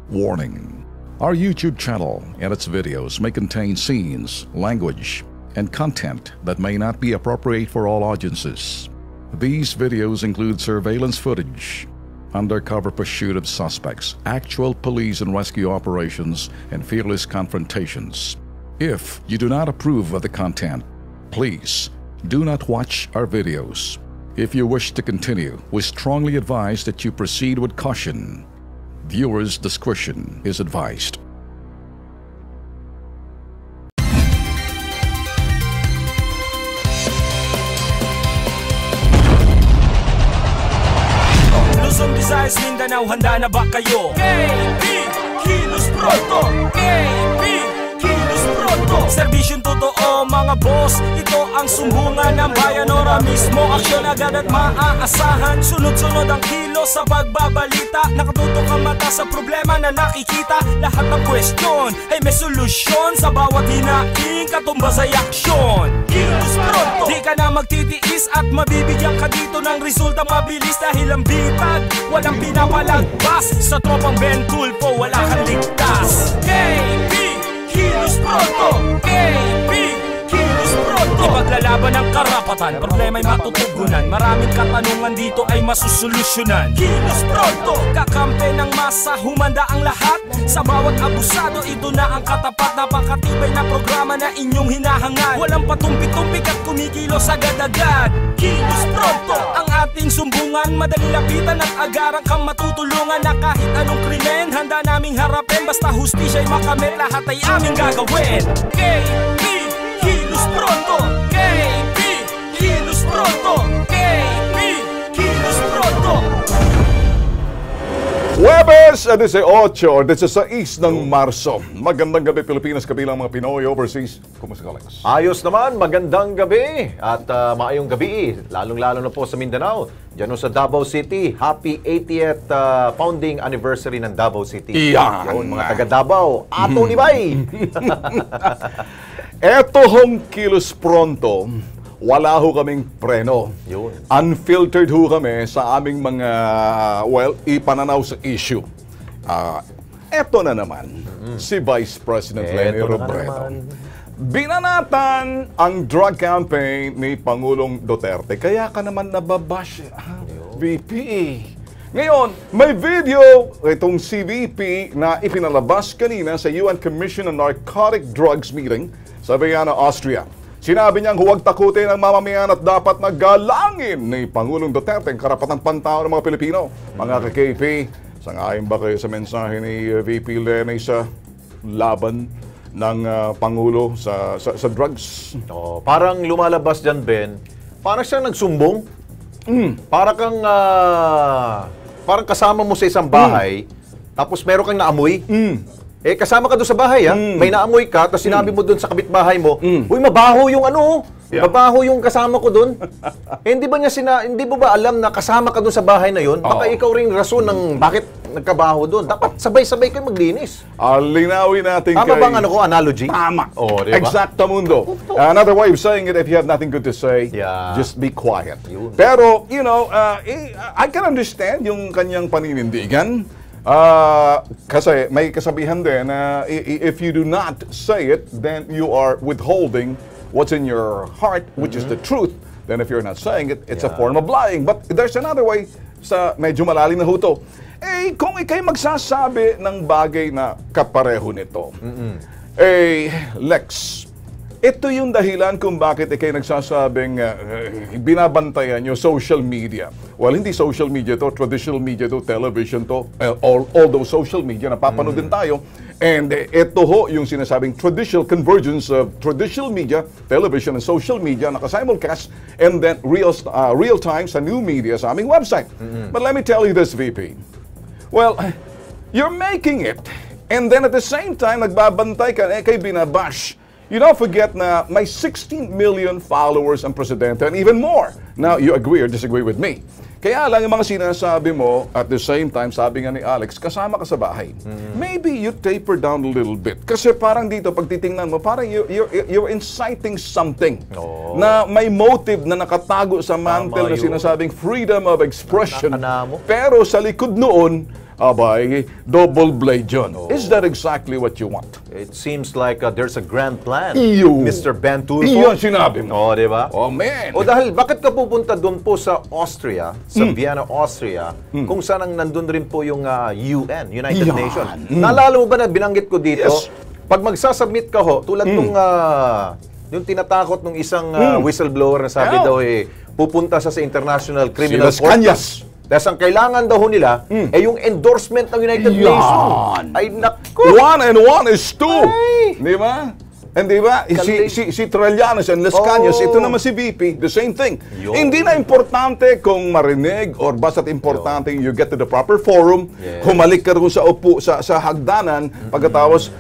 Warning: our YouTube channel and its videos may contain scenes, language, and content that may not be appropriate for all audiences. These videos include surveillance footage, undercover pursuit of suspects, actual police and rescue operations, and fearless confrontations. If you do not approve of the content, please do not watch our videos. If you wish to continue, we strongly advise that you proceed with caution. Viewers' discretion is advised. Luzon, Visayas, Mindanao, handa na ba kayo? KB, kilos pronto! KB, kilos pronto! Serbisyong totoo mga boss, ito ang sumbungan ng bayan. Ora mismo, aksyon agad at maaasahan. Sunod-sunod ang kilos sa pagbabalita. Nakatutok ang mata sa problema na nakikita. Lahat ng question ay may solusyon. Sa bawat hinaing katumbas ay aksyon. Kilos pronto! Di ka na magtitiis at mabibigyan ka dito ng resulta mabilis. Dahil ang bitag, walang pinapalagpas. Sa tropang Ben Tulfo, wala kang ligtas. KB, kilos pronto! KB, kilos pronto! Ipaglalaban ng karapatan, problema'y matutugunan. Maraming katanungan dito ay masusolusyonan. Kilos pronto! Kakampi ng masa, humanda ang lahat. Sa bawat abusado, ito na ang katapat. Napakatibay na programa na inyong hinahangad. Walang patumpik-tumpik at kumikilos agad-agad. Kilos pronto! Ang ating sumbungan, madali lapitan at agarang kang matutulungan. Na kahit anong krimen, handa naming harapin. Basta hustisya'y makamit, lahat ay aming gagawin. KB, kilos pronto! KB, kilos pronto! KB, kilos pronto! Huwebes, 18 or 16 ng Marso. Magandang gabi Pilipinas, kabilang mga Pinoy overseas. Kumusta ka, Alex? Ayos naman, magandang gabi at maayong gabi, lalong-lalo na po sa Mindanao. Diyan sa Davao City, happy 80th founding anniversary ng Davao City. Iyan! Yun, mga taga Davao, ato ni Bay! Eto hong kilos pronto, wala ho kaming preno. Yun. Unfiltered ho kami sa aming mga, ipananaw sa issue. Eto na naman, si Vice President Leni Robredo. Binanatan ang drug campaign ni Pangulong Duterte. Kaya ka naman nababash, VP. Ngayon, may video itong si VP na ipinalabas kanina sa UN Commission on Narcotic Drugs meeting sa Vienna, Austria. Sinabi niyang huwag takutin ang mamamayan at dapat na galangin ni Pangulong Duterte ang karapatang pantao ng mga Pilipino. Mga ka-KP, sangayon ba kayo sa mensahe ni VP Leni sa laban ng Pangulo sa drugs? Oh, parang lumalabas dyan, Ben. Parang siyang nagsumbong. Parang kasama mo sa isang bahay, tapos meron kang naamoy. Eh, kasama ka doon sa bahay, may naamoy ka, tapos sinabi mo doon sa kapitbahay mo, uy, mabaho yung mabaho yung kasama ko doon. Eh, hindi mo ba alam na kasama ka doon sa bahay na yun? Baka ikaw rin rason ng bakit nagkabaho doon. Dapat sabay-sabay kayo maglinis. Linawin natin Tama bang analogy? Tama. Oh, diba? Exactamundo. Another way of saying it, if you have nothing good to say, just be quiet. Yun. Pero, I can understand yung kanyang paninindigan. Kasi may kasabihan din na if you do not say it, then you are withholding what's in your heart, which is the truth. Then if you're not saying it, it's a form of lying. But there's another way sa medyo malalim na huto. Eh, kung ikay magsasabi ng bagay na kapareho nito, Lex, ito yung dahilan kung bakit ikay nagsasabing binabantayan yung social media. Well, hindi social media to, traditional media to, television to, although social media, napapanood din tayo. And ito ho yung sinasabing traditional convergence of traditional media, television and social media, nakasimulcast, and then real time sa new media sa aming website. But let me tell you this, VP. Well, you're making it, and then at the same time, nagbabantay ka, kay binabash. You don't forget na may 16 million followers ang presidente and even more. Now, you agree or disagree with me. Kaya lang yung mga sinasabi mo, at the same time, sabi nga ni Alex, kasama ka sa bahay. Maybe you taper down a little bit. Kasi parang dito, pag titingnan mo, parang you're inciting something na may motive na nakatago sa mantle na sinasabing freedom of expression. Pero sa likod noon, abay, double blade yun. Is that exactly what you want? It seems like there's a grand plan, Iyo. Mr. Ben Tulfo. Iyon sinabi mo. Di ba? Oh, man. O dahil, bakit ka pupunta doon po sa Austria, sa Vienna, Austria, kung saan ang nandun rin po yung UN, United Nations. Naalala mo ba na binanggit ko dito, Yes. pag magsasubmit ka ho, tulad nung yung tinatakot ng isang whistleblower na sabi daw pupunta sa International Criminal Silas Court. Cañas. Dahil ang kailangan daw ho nila, yung endorsement ng United Yan. Nations. Ay, naku! 1 and 1 is 2. Ay. Di ba? And di ba, si Trillanes and Las Cañas, ito naman si VP, the same thing. Yun. Hindi na importante kung marinig or basta't importante you get to the proper forum, humalik ka rin sa upo, sa hagdanan, pagkatapos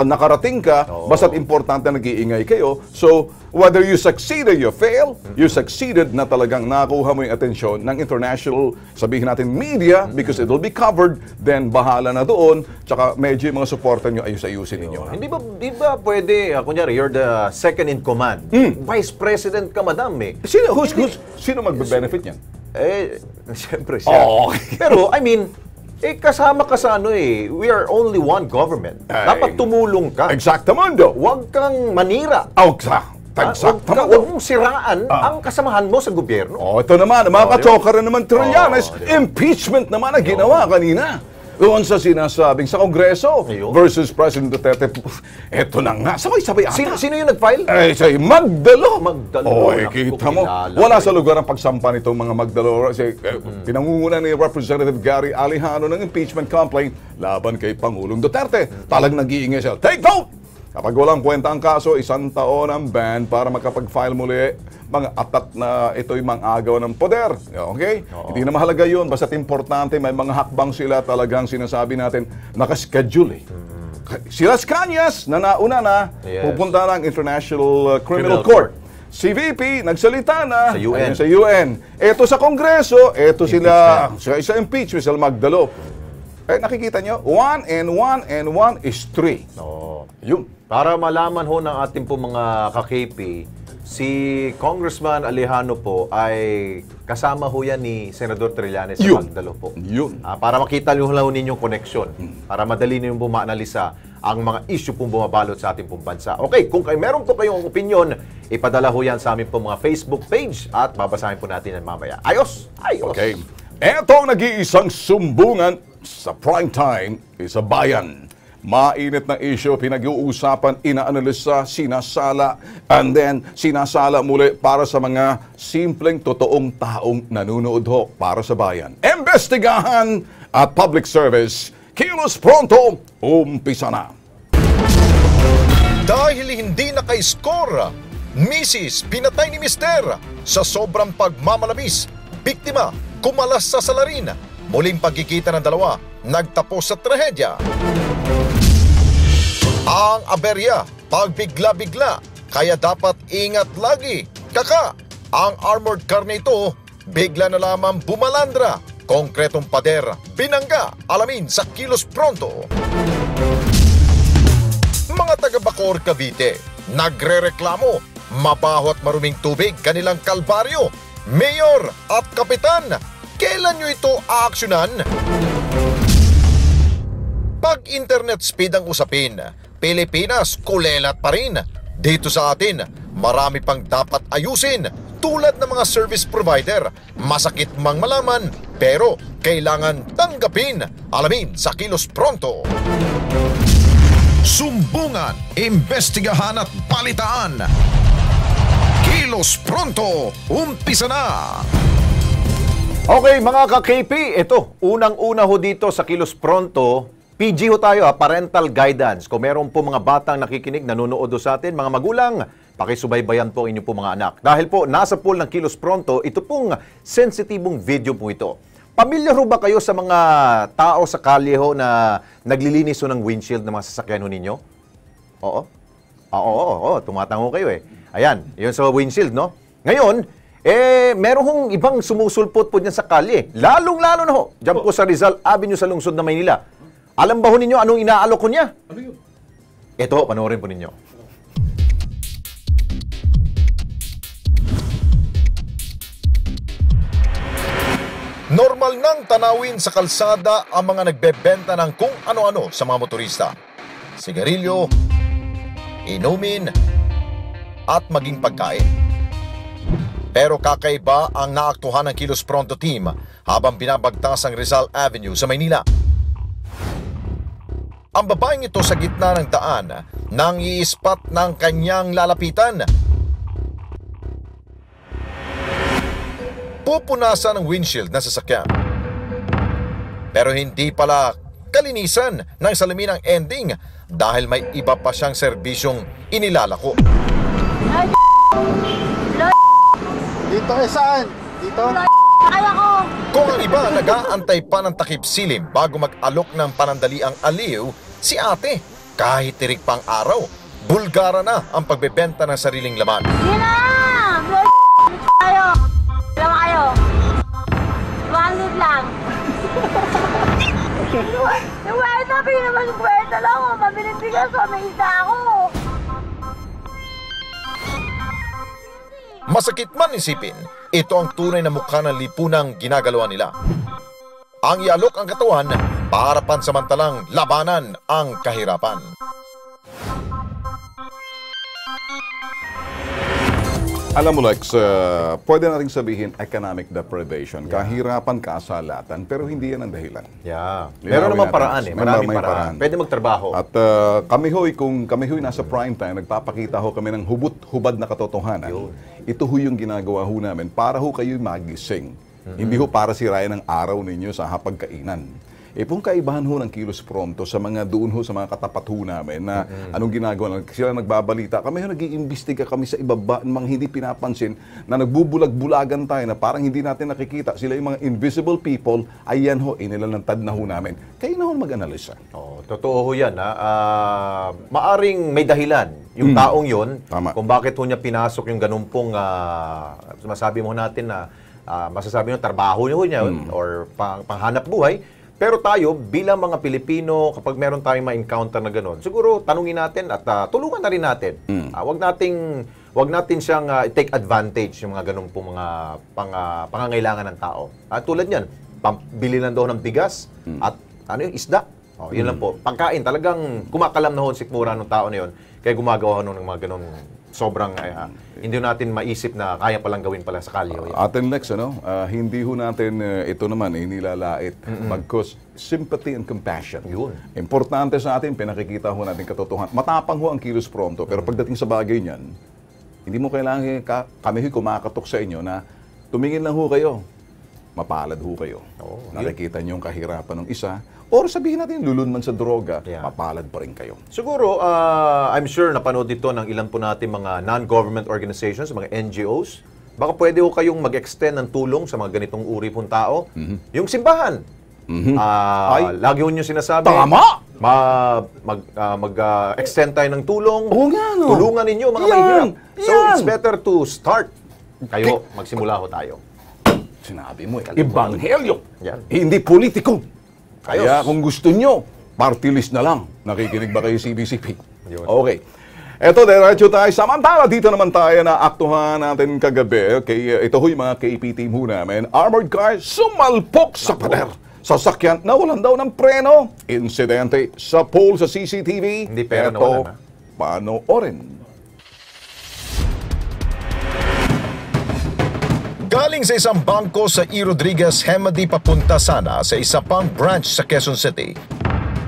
nakarating ka, basta't importante nag-iingay kayo. So, whether you succeed or you fail, you succeeded na talagang nakuha mo yung atensyon ng international, sabihin natin, media, because it will be covered, then bahala na doon, tsaka medyo yung mga supportan nyo ayus-ayusin ninyo. Hindi ba pwede, kunyari, you're the second in command. Vice President ka, madam, Sino magbe-benefit niyan? Siyempre siya. Pero, I mean, kasama ka sa we are only one government. Dapat tumulong ka. Exactamundo. Huwag kang manira. Huwag mong siraan ang kasamahan mo sa gobyerno. Ito naman, mga kachoka rin naman, Trillanes, impeachment naman ang ginawa kanina. Doon sa sinasabing sa Kongreso versus President Duterte. Ito na nga, sabay-sabay ata. Sino yung nag-file? Say, Magdalo. Naku, Kita mo. kilala Wala sa lugar ang pagsampa nitong mga Magdalo. Pinangunguna ni Representative Gary Alejano ng impeachment complaint laban kay Pangulong Duterte. Talag nag-iingay siya. Take note! Kapag walang kwenta ang kaso, 1 taon ang ban para makapag-file muli mga atat na ito'y mang-agaw ng poder. Okay? Hindi na mahalaga yun. Basta't importante, may mga hakbang sila talagang sinasabi natin, nakaschedule. Si Las Cañas, na nauna na, pupunta ng International Criminal Court. Si VP, nagsalita na sa UN. Ito sa Kongreso, ito sila, sa impeachment, sila Magdalo. Nakikita nyo, 1 and 1 and 1 is 3. Yun. Para malaman ho ng ating po mga ka-KP, si Congressman Alejano po ay kasama ho yan ni Senador Trillanes sa Magdalo po. Yun. Para makita nyo lang ninyong koneksyon, para madali ninyong bumaanalisa ang mga issue pong bumabalot sa ating pong bansa. Okay, kung meron po kayong opinion, ipadala ho yan sa aming po mga Facebook page at babasahin po natin yan mamaya. Ayos! Ayos! Okay. Eto ang nag-iisang sumbungan sa prime time sa bayan. Mainit na issue, pinag-uusapan, inaanalisa, sinasala, and then sinasala muli para sa mga simpleng totoong taong nanunood ho para sa bayan. Investigahan at public service, kilos pronto, umpisa na. Dahil hindi naka-score, Mrs. pinatay ni Mister sa sobrang pagmamalabis. Biktima, kumalas sa salarin. Muling pagkikita ng dalawa, nagtapos sa trahedya. Ang aberya, pagbigla-bigla, kaya dapat ingat lagi. Kaka, ang armored car na ito, bigla na lamang bumalandra. Konkretong pader, binangga, alamin sa Kilos Pronto. Mga taga Bacoor, Cavite, nagrereklamo, mabaho at maruming tubig kanilang kalbaryo. Mayor at kapitan, kailan nyo ito aaksyonan? Pag internet speed ang usapin, Pilipinas kulelat pa rin. Dito sa atin, marami pang dapat ayusin tulad ng mga service provider. Masakit mang malaman, pero kailangan tanggapin. Alamin sa Kilos Pronto. Sumbungan, imbestigahan at balitaan. Kilos Pronto, umpisa na! Okay, mga ka-KP, ito, unang-una ho dito sa Kilos Pronto, PG ho tayo, parental guidance. Kung meron po mga batang nakikinig, nanonood sa atin, mga magulang, pakisubaybayan po inyo po mga anak. Dahil po, nasa pool ng Kilos Pronto, ito pong sensitibong video po ito. Pamilyar ho ba kayo sa mga tao sa kalye ho na naglilinis ho ng windshield ng mga sasakyan ho ninyo? Oo. Oo, tumatango kayo eh. Ayan, yun sa windshield, no? Ngayon, Meron hong ibang sumusulpot po dyan sa kalye. Lalong-lalo na ho, dyan po sa Rizal Avenue sa lungsod ng Maynila. Alam ba ho ninyo anong inaalok ko niya? Ano yun? Ito, panoorin po ninyo. Normal nang tanawin sa kalsada ang mga nagbebenta ng kung ano-ano sa mga motorista. Sigarilyo, inumin, at maging pagkain. Pero kakaiba ang naaktuhan ng Kilos Pronto team habang binabagtas ang Rizal Avenue sa Maynila. Ang babaeng ito sa gitna ng daan nang iispat ng kanyang lalapitan. Pupunasan ng windshield ng sasakyan. Pero hindi pala kalinisan ng salamin ang ending dahil may iba pa siyang serbisyong inilalako. Dito kay saan? Dito? Kaya ko! Kung ang iba nag-aantay pa ng takip silim bago mag-alok ng panandaliang aliw, si ate, kahit tirik pang araw, bulgara na ang pagbebenta ng sariling laman. Hindi na! Kayo! Alam kayo! 200 lang! Yung kwenta, pili naman yung kwenta lang. Mabiling bigas, may isa ako. Masakit man isipin, ito ang tunay na mukha ng lipunang ginagalawa nila. Ang ialok ang katawan para pansamantalang labanan ang kahirapan. Alam mo, Lex, pwede nating sabihin economic deprivation, kahirapan, kasalatan, pero hindi yan ang dahilan. Yeah. Linawin Meron naman natin. paraan eh. Maraming May paraan. Pwede magtrabaho. At kami ho'y, kung kami ho'y nasa prime time, nagpapakita ho kami ng hubad na katotohanan. Ito ho yung ginagawa ho namin para ho kayo'y magising. Hindi ho para sirayan ang araw ninyo sa hapagkainan. Pong kaibahan ho ng Kilos Pronto sa mga doon ho sa mga katapat ho namin na anong ginagawa. Sila nagbabalita. Kami ho nag-iimbestiga kami sa ibaba ng mga hindi pinapansin na nagbubulag-bulagan tayo na parang hindi natin nakikita. Sila yung mga invisible people. Ayan ho, inilalantad na ho namin. Kayo na ho mag-analisa. Oh, totoo ho yan. Maaring may dahilan yung taong yon Tama. kung bakit ho niya pinasok yung ganun pong masasabi mo natin na masasabi nyo trabaho niya or panghanap buhay. Pero tayo, bilang mga Pilipino, kapag meron tayong ma-encounter na gano'n, siguro tanungin natin at tulungan na rin natin. Wag natin siyang take advantage yung mga ganun pong mga pangangailangan ng tao. Tulad niyan, bili lang daw ng bigas at isda. Yun lang po. Pagkain, talagang kumakalam na ho ang sikmura ng tao na yun. Kaya gumagawa ho ng mga ganun sobrang hindi natin maisip na kaya palang gawin pala sa kalye. Atin Lex, hindi ho natin ito naman nilalait. Magcause sympathy and compassion. Yun. Importante sa atin, pinakikita ho natin katotohanan. Matapang ho ang Kilos Pronto, pero pagdating sa bagay niyan, hindi mo kailangan kami ho'y kumakatok sa inyo na tumingin lang ho kayo. Mapalad ho kayo. Nakikita niyo yung kahirapan ng isa. Or sabihin natin, lulun man sa droga, mapalad pa rin kayo. Siguro, I'm sure napanood dito ng ilan po natin mga non-government organizations, mga NGOs. Baka pwede ho kayong mag-extend ng tulong sa mga ganitong uri pong tao. Yung simbahan. Lagi ho nyo sinasabi. Tama! Mag-extend tayo ng tulong. Oo nga, no? Tulungan ninyo mga mahihirap. So, it's better to start. Kayo, magsimula ho tayo. Sinabi mo, ebanghelyo. Yan. Hindi politiko. Ayos. Kaya kung gusto nyo, party list na lang. Nakikinig ba kayo CBCP? Yun. Okay. Eto, diretso tayo. Samantala, dito naman tayo na aktuhan natin kagabi. Ito ho yung mga KP team ho namin. Armored car sumalpok sa pader. Sasakyan na walang daw ng preno. Insidente sa pole sa CCTV. Hindi pera Eto, nawalan, panoorin. Galing sa isang bangko sa E. Rodriguez Hemady papunta sana sa isa pang branch sa Quezon City.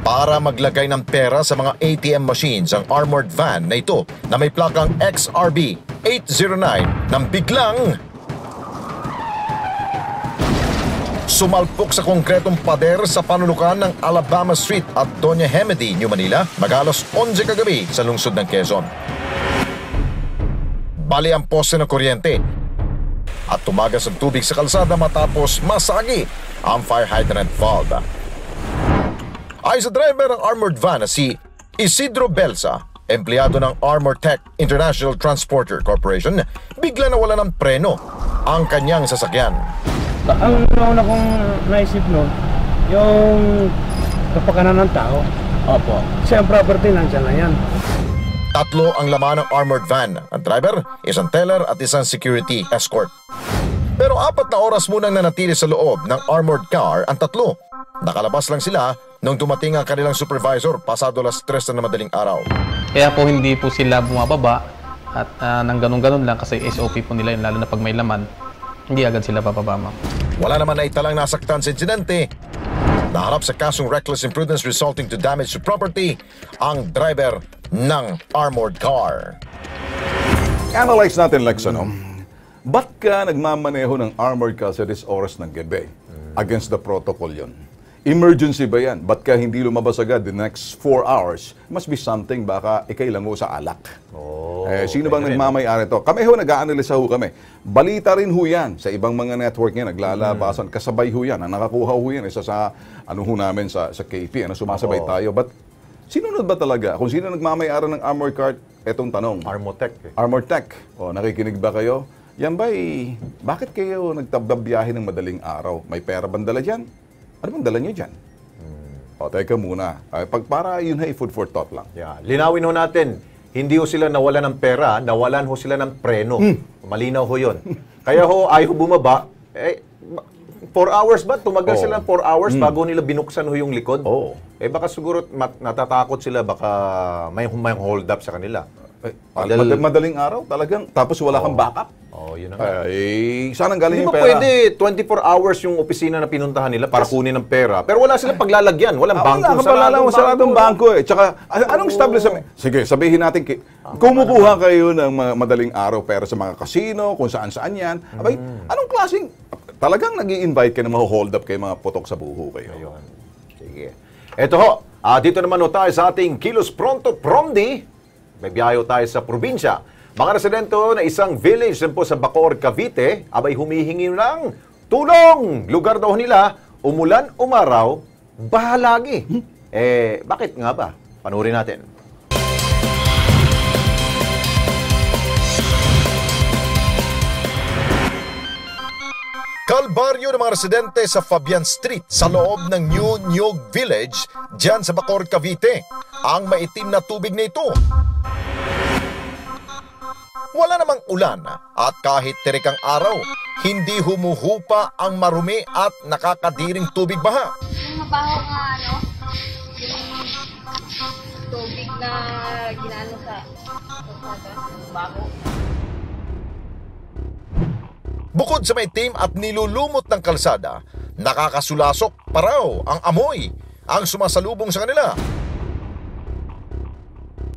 Para maglagay ng pera sa mga ATM machines ang armored van na ito na may plakang XRB 809 nang biglang sumalpok sa konkretong pader sa panulukan ng Alabama Street at Doña Hemedy, New Manila, mag-alas 11 kagabi sa lungsod ng Quezon. Bali ang poste ng kuryente at tumagas ang tubig sa kalsada matapos masagi ang fire hydrant valve. Ay sa driver ng armored van na si Isidro Belsa, empleyado ng Armor Tech International Transporter Corporation, bigla nawala ng preno ang kanyang sasakyan. Ang nauna kong naisip nun, yung kapakanan ng tao. Opo. Kasi ang property nandiyan na yan. Tatlo ang laman ng armored van. Ang driver, isang teller at isang security escort. Pero 4 na oras munang nanatili sa loob ng armored car ang tatlo. Nakalabas lang sila nung dumating ang kanilang supervisor pasado alas 3 na madaling araw. Kaya po hindi po sila bumababa at nang ganun-ganun lang kasi SOP po nila yun, lalo na pag may laman, hindi agad sila bababa, ma'am. Wala naman na italang nasaktan sa insidente. Naharap sa kasong reckless imprudence resulting to damage to property ang driver ng armored car. Analyze natin, Lex, ano? Ba't ka nagmamaneho ng armored car sa oras ng gabi? Against the protocol yon. Emergency ba yan? Ba't ka hindi lumabas agad the next 4 hours? Must be something, baka ikay lang ho sa alak. Sino bang nagmamayari to? Kami ho, nag-aanalisa ho kami. Balita rin ho yan sa ibang mga network niya, naglalabasan. Kasabay ho yan. Ang nakakuha ho yan, isa sa, ano ho namin sa KP, ano, sumasabay tayo. But, sinunod ba talaga? Kung sino nagmamayari ng armored car, etong tanong. Armotech. Armored Tech. O, nakikinig ba kayo? Yan ba'y, bakit kayo nagtababiyahe ng madaling araw? May pera bang dala dyan? Ano bang dala nyo dyan? O, teka muna. Para yun ay food for thought lang. Yeah. Linawin ho natin, hindi ho sila nawalan ng pera, nawalan ho sila ng preno. Malinaw ho yun. Kaya ho, ayaw bumaba. 4 hours ba? Tumagal sila 4 hours bago nila binuksan ho yung likod. Baka siguro natatakot sila, baka may hold up sa kanila. Madaling araw, talagang, tapos wala kang backup. Yun na nga. Saan ang galing Hindi yung ba pera? pwede 24 hours yung opisina na pinuntahan nila para kunin ng pera? Pero wala silang paglalagyan. Walang bangko. Saradong bangko eh. Tsaka, anong establishment? Sige, sabihin natin, kumukuha kayo ng mga madaling araw pera sa mga casino, kung saan-saan yan. Abay, anong klaseng, talagang nag-i-invite kayo na ma-hold up kayo, mga putok sa buho kayo. Ayun. Sige. Eto ho, dito naman ho tayo sa ating Kilos Pronto Promdi. May biyahe tayo sa probinsya. Mga residente na isang village din po sa Bacoor, Cavite, abay humihingi ng tulong. Lugar daw nila, umulan, umaraw, baha lagi. Bakit nga ba? Panurin natin. Kalbaryo ng mga residente sa Fabian Street sa loob ng New Nyog Village dyan sa Bacoor, Cavite. Ang maitim na tubig na ito. Wala namang ulan at kahit tirikang araw, hindi humuhupa ang marumi at nakakadiring tubig baha. Yung mabaho nga, ano? Yung tubig na ginano sa baho. Bukod sa maitim at nilulumot ng kalsada, nakakasulasok pa raw ang amoy ang sumasalubong sa kanila.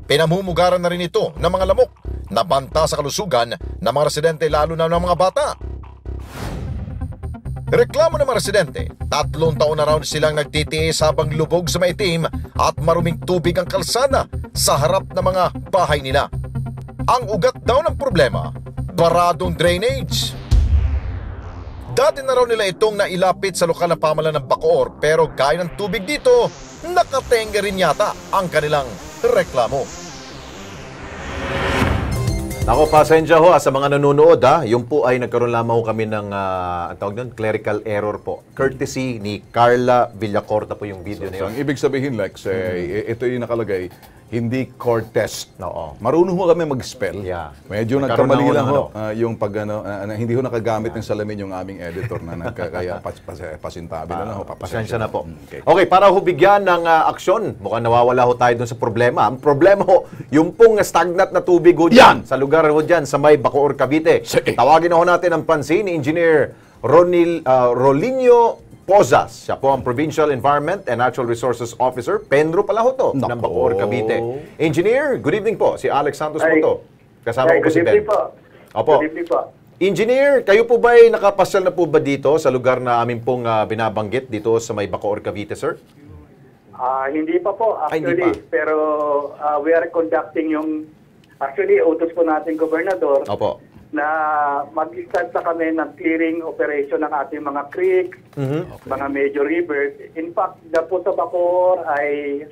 Pinamumugaran na rin ito ng mga lamok na banta sa kalusugan ng mga residente lalo na ng mga bata. Reklamo ng mga residente, 3 taon na raw silang nagtitiis habang lubog sa maitim at maruming tubig ang kalsada sa harap ng mga bahay nila. Ang ugat daw ng problema, baradong drainage. Dati na raw nila itong nailapit sa lokal na pamahalaan ng Bacoor pero gaya ng tubig dito, nakatenga rin yata ang kanilang reklamo. Ako, pasensya ho sa mga nanonood Yung po ay nagkaroon lamang ho kami ng ang tawag doon, clerical error po. Courtesy ni Carla Villacorta po yung video na yun. Ang ibig sabihin, Lex, ito yung nakalagay, hindi court test. Oo. Marunong ho kami mag-spell. Yeah. Medyo Nagkaroon nagkamali ako lang ng ho. Yung pag hindi ho nakagamit ng salamin yung aming editor na kaya pasintabi na lang ho. Pasensya na po. Okay. Okay, para ho bigyan ng aksyon, mukhang nawawala ho tayo dun sa problema. Ang problema ho, yung pong stagnant na tubig ho dyan, sa lugar ho dyan, sa may Bacoor, Cavite. Sige. Tawagin ho natin ang pansin ni Engineer Rolinio Pozas. Siya po ang Provincial Environment and Natural Resources Officer. Penro pala ho to, ng Bacoor, Cavite. Engineer, good evening po. Si Alex Santos po to. Kasama ko po si Ben. Opo. Good evening po. Engineer, kayo po ba'y nakapasyal na po ba dito sa lugar na amin pong binabanggit dito sa may Bacoor, Cavite, sir? Hindi pa po, actually. Hindi pa. Pero we are conducting yung, actually, utos po natin, Gobernador, Opo. na mag-start na kami ng clearing operation ng ating mga creeks, mga major rivers. In fact, the Puto Bacoor ay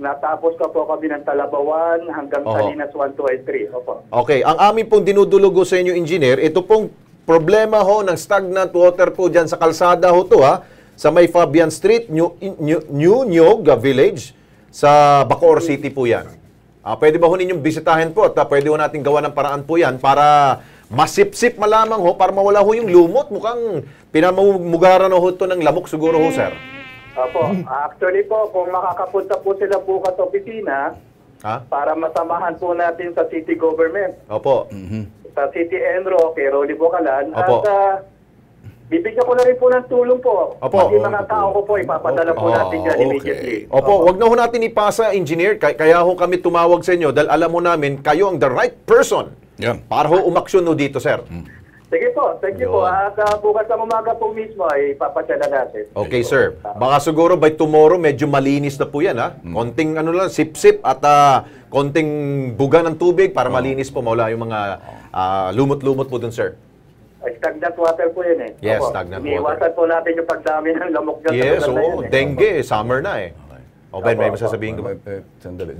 Natapos ka po kami ng Talabawan hanggang Salinas 1, 2, and 3. Opo. Okay, ang amin pong dinudulugo sa inyo, engineer, ito pong problema ho ng stagnant water po dyan sa kalsada ho to ha, sa may Fabian Street, New Nyog Village, sa Bacoor City po yan. Pwede ba ho ninyong bisitahin po at pwede ho natin gawa ng paraan po yan para masip-sip malamang ho, para mawala ho yung lumot. Mukhang pinamumugaran ho ito ng lamok siguro ho, sir. Opo. Actually po, kung makakapunta po sila bukas sa opisina, para masamahan po natin sa city government. Opo. Sa City Enro, kay Rolly Bocalan. Opo. At bibigyan ko na rin po ng tulong po. Opo. Pati mga tao ko po, ipapadala po natin dyan immediately. Opo, wag na ho natin ipasa, engineer. Kaya ho kami tumawag sa inyo dahil alam mo namin, kayo ang the right person para ho umaksyon ho dito, sir. Sige po, thank you po. At bukas ng umaga po mismo ay ipapadala natin. Okay, sir. Baka siguro by tomorrow medyo malinis na po yan, ha? Konting ano lang, sip-sip at konting buga ng tubig para malinis po, mawala yung mga lumot-lumot po dun, sir. Stagnant water po yun eh. Yes, Opo. stagnant water. Iniiwasan po natin yung pagdami ng lamok dyan. Yes, sa lugar na yun, dengue, summer na eh. O Ben, may masasabihin ko ba? Sandali.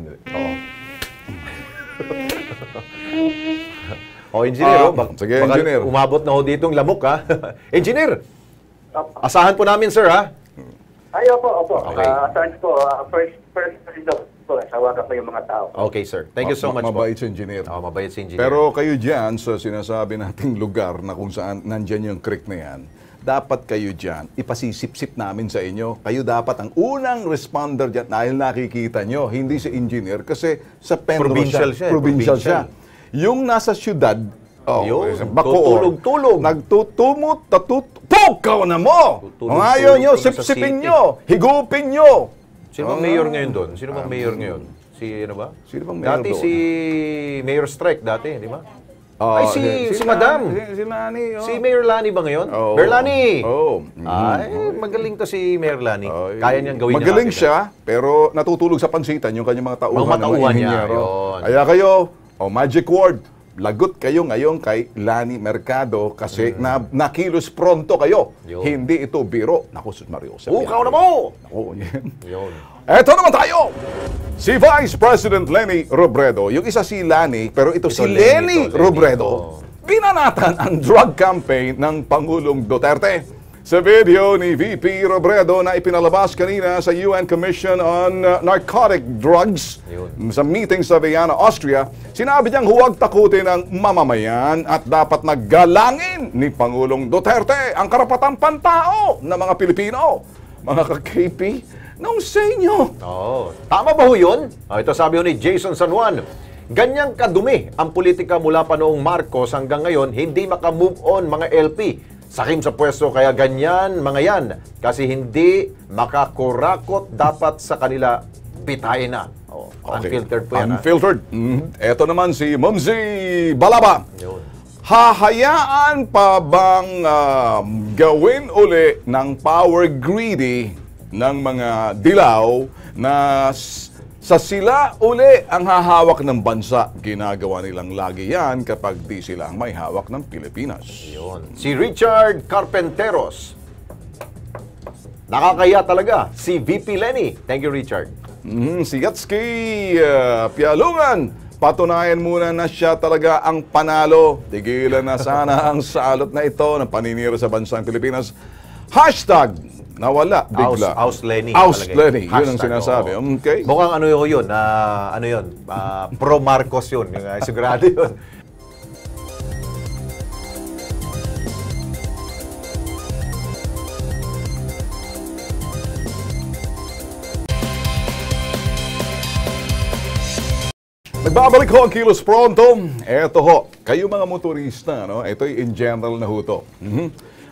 Oo. Engineer, sige, engineer. Umabot na ho ditong lamok, ha? Engineer, asahan po namin, sir, ha? Ay, opo. Okay. Asahan po, first po, sawagan po yung mga tao. Okay, sir. Thank you so much Mabait po. si engineer. Mabait si engineer. Pero kayo dyan, sa sinasabi nating lugar na kung saan nandyan yung creek na yan, dapat kayo dyan, ipasisip-sip namin sa inyo. Kayo dapat ang unang responder dyan dahil nakikita nyo, hindi si engineer kasi sa Penro Provincial siya. Provincial siya. Yung nasa syudad, Bacoor, tutulog. nagtutumot, tukaw na mo! Kung ayaw nyo, sipsipin nyo, higupin nyo. Sino bang mayor ngayon doon? Sino bang mayor ngayon? Si ano ba? Sino bang mayor dati doon? si Mayor Strike dati, di ba? Ay, si Madam. Si Lani. Si Mayor Lani ba ngayon? Oh. Mayor Lani! Oh. Ay, magaling to si Mayor Lani. Kaya niyang gawin magaling niya. siya, pero natutulog sa pansitan yung kanyang mga tauhan. Mga matauhan niya, inhinyero. yun. Kaya kayo, magic word, lagot kayo ngayon kay Lani Mercado kasi nakilos pronto kayo. Yun. Hindi ito biro. Naku, Sus Mario. Ukaw na mo! Naku, yan. Yun. Eto naman tayo! Si Vice President Leni Robredo, yung isa si Lani, pero ito si Leni Robredo, binanatan ang drug campaign ng Pangulong Duterte. Sa video ni VP Robredo na ipinalabas kanina sa UN Commission on Narcotic Drugs sa meeting sa Vienna, Austria, sinabi niyang huwag takutin ang mamamayan at dapat naggalangin ni Pangulong Duterte ang karapatang pantao ng mga Pilipino. Mga ka-KP, nung sa inyo. Tama ba ho yun? Ito sabi ho ni Jason San Juan. Ganyang kadumi ang politika mula pa noong Marcos hanggang ngayon, hindi makamove on mga LP. Sakim sa pwesto kaya ganyan mga yan. Kasi hindi makakurakot dapat sa kanila pitayin na. Unfiltered po yan. Unfiltered. Ito naman si Mumsy Balaba. Hahayaan pa bang gawin uli ng power greedy ng mga dilaw na sa sila uli ang hahawak ng bansa? Ginagawa nilang lagi yan kapag di sila ang may hawak ng Pilipinas. Yun. Si Richard Carpenteros. Nakakaya talaga. Si VP Leni. Thank you, Richard. Si Yatski Pialungan. Patunayan muna na siya talaga ang panalo. Tigilan na sana ang salot na ito ng paninira sa bansang Pilipinas. Hashtag nawala bigla. Aus Leni. Aus Leni. Yun ang Hashtag, sinasabi. Okay. Mukhang ano yun? Ano yun? Pro Marcos yun. Sigurado yun. Nagbabalik ho ang Kilos Pronto. Eto ho, kayo mga motorista, no? Ito in general na ho to.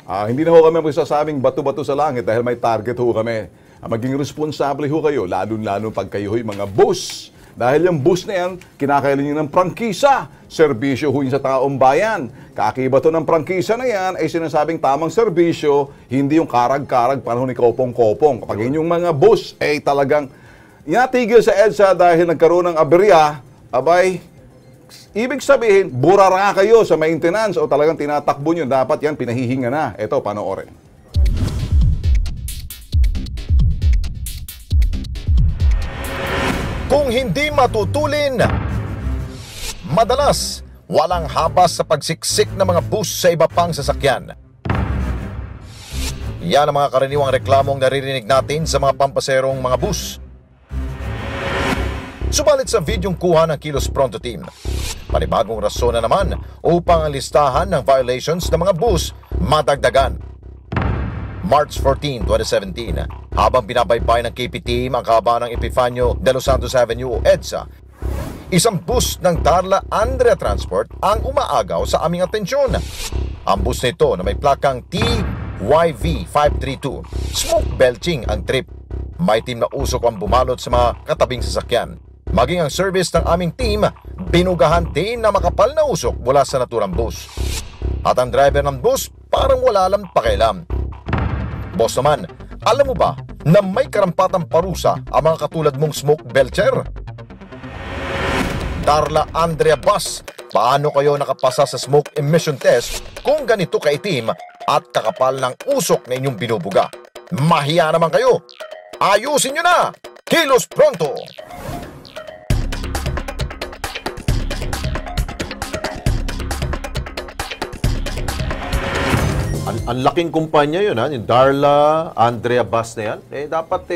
Hindi na ho kami magsasabing bato-bato sa langit dahil may target ho kami. Maging responsable ho kayo, lalo-lalo pag kayo ho'y mga bus. Dahil yung bus na yan, kinakailan nyo ng prangkisa. Serbisyo ho yun sa taong bayan. Kakiba to ng prangkisa na yan ay sinasabing tamang serbisyo, hindi yung karag-karag panahon ni kopong-kopong. Kapag inyong mga bus ay talagang inatigil sa EDSA dahil nagkaroon ng aberya, abay, ibig sabihin, burara kayo sa maintenance o talagang tinatakbo nyo, dapat yan pinahihinga na. Ito, panoorin. Kung hindi matutulin, madalas walang habas sa pagsiksik ng mga bus sa iba pang sasakyan. Yan ang mga karaniwang reklamong naririnig natin sa mga pampaserong mga bus. Subalit sa videong kuha ng Kilos Pronto Team, panibagong rason na naman upang ang listahan ng violations ng mga bus madagdagan. March 14, 2017, habang binabaybay ng KP Team ang kahaba ng Epifanio de los Santos Avenue o EDSA, isang bus ng Darla Andrea Transport ang umaagaw sa aming atensyon. Ang bus nito na may plakang TYV532, smoke belching ang trip. May team na usok ang bumalot sa mga katabing sasakyan. Maging ang service ng aming team, binugahan din na makapal na usok mula sa naturang bus. At ang driver ng bus parang wala lang pakialam. Boss naman, alam mo ba na may karampatang parusa ang mga katulad mong smoke belcher? Darla Andrea Bus, paano kayo nakapasa sa smoke emission test kung ganito kaitim at kakapal ng usok na inyong binubuga? Mahiya naman kayo! Ayusin nyo na! Kilos Pronto! Ang laking kumpanya yun, yung Darla Andrea Bus na yan. Dapat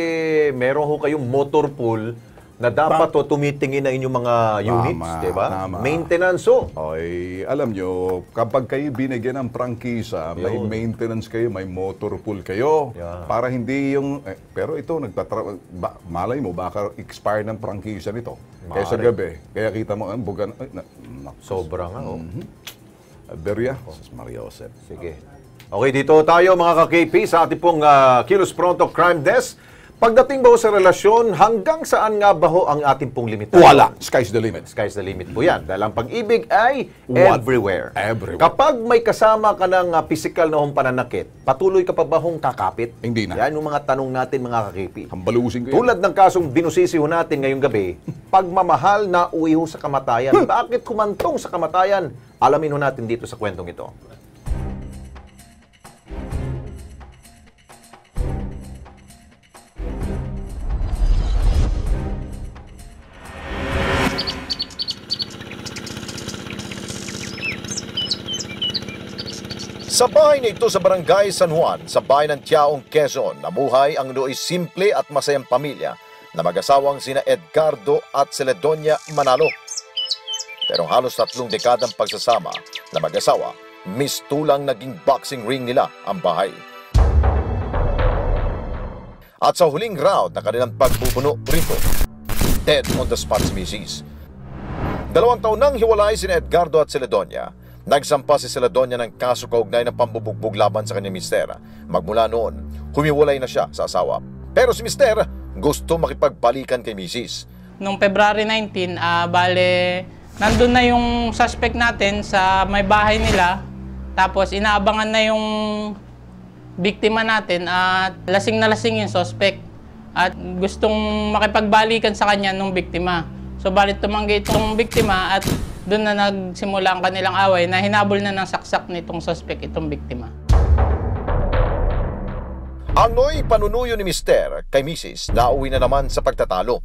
meron ho kayong motor pool na dapat tumitingin na inyong mga units, di ba? Maintenance ho. Ay, alam nyo, kapag kayo binigyan ng prangkisa, may maintenance kayo, may motor pool kayo, para hindi yung... pero ito, malay mo, baka expire ng prangkisa nito. Kaya sa gabi, kaya kita mo, bugan... Sobra nga, Beria, Maria Josep. Sige. Okay, dito tayo mga ka-KP sa ating pong Kilos Pronto Crime Desk. Pagdating ba ho sa relasyon, hanggang saan nga ba ho ang ating pong limitasyon? Wala. Sky's the limit. Sky's the limit po yan. Dahil ang pag-ibig ay everywhere. Everywhere. Kapag may kasama ka ng physical na hong pananakit, patuloy ka pa ba hong kakapit? Hindi na. Yan yung mga tanong natin mga ka-KP. Hambalusin ko yan. Tulad ng kasong binusisi ho natin ngayong gabi, pagmamahal na uwi ho sa kamatayan. Bakit kumantong sa kamatayan? Alamin ho natin dito sa kwentong ito. Sa bahay na ito sa Barangay San Juan, sa bayan ng Tiaong, Quezon, namuhay ang nooy simple at masayang pamilya na mag-asawang sina Edgardo at Celedonia Manalo. Pero halos 3 dekadang pagsasama na mag-asawa, mistulang naging boxing ring nila ang bahay. At sa huling round na kanilang pagbubuno rito, dead on the spot si Mrs. 2 taon nang hiwalay sina Edgardo at Celedonia. Nagsampa si Celedonia ng kaso kaugnay ng pambubugbog laban sa kanyang mister. Magmula noon, humiwalay na siya sa asawa. Pero si mister gusto makipagbalikan kay Mrs. Noong February 19, nandun na yung suspect natin sa may bahay nila. Tapos inaabangan na yung biktima natin at lasing na lasing yung suspect. At gustong makipagbalikan sa kanya nung biktima. So balit tumanggi itong biktima at doon na nagsimula ang kanilang away na hinabol na ng saksak nitong suspect itong biktima. Ano'y panunuyo ni Mister kay Mrs. na uwi na naman sa pagtatalo.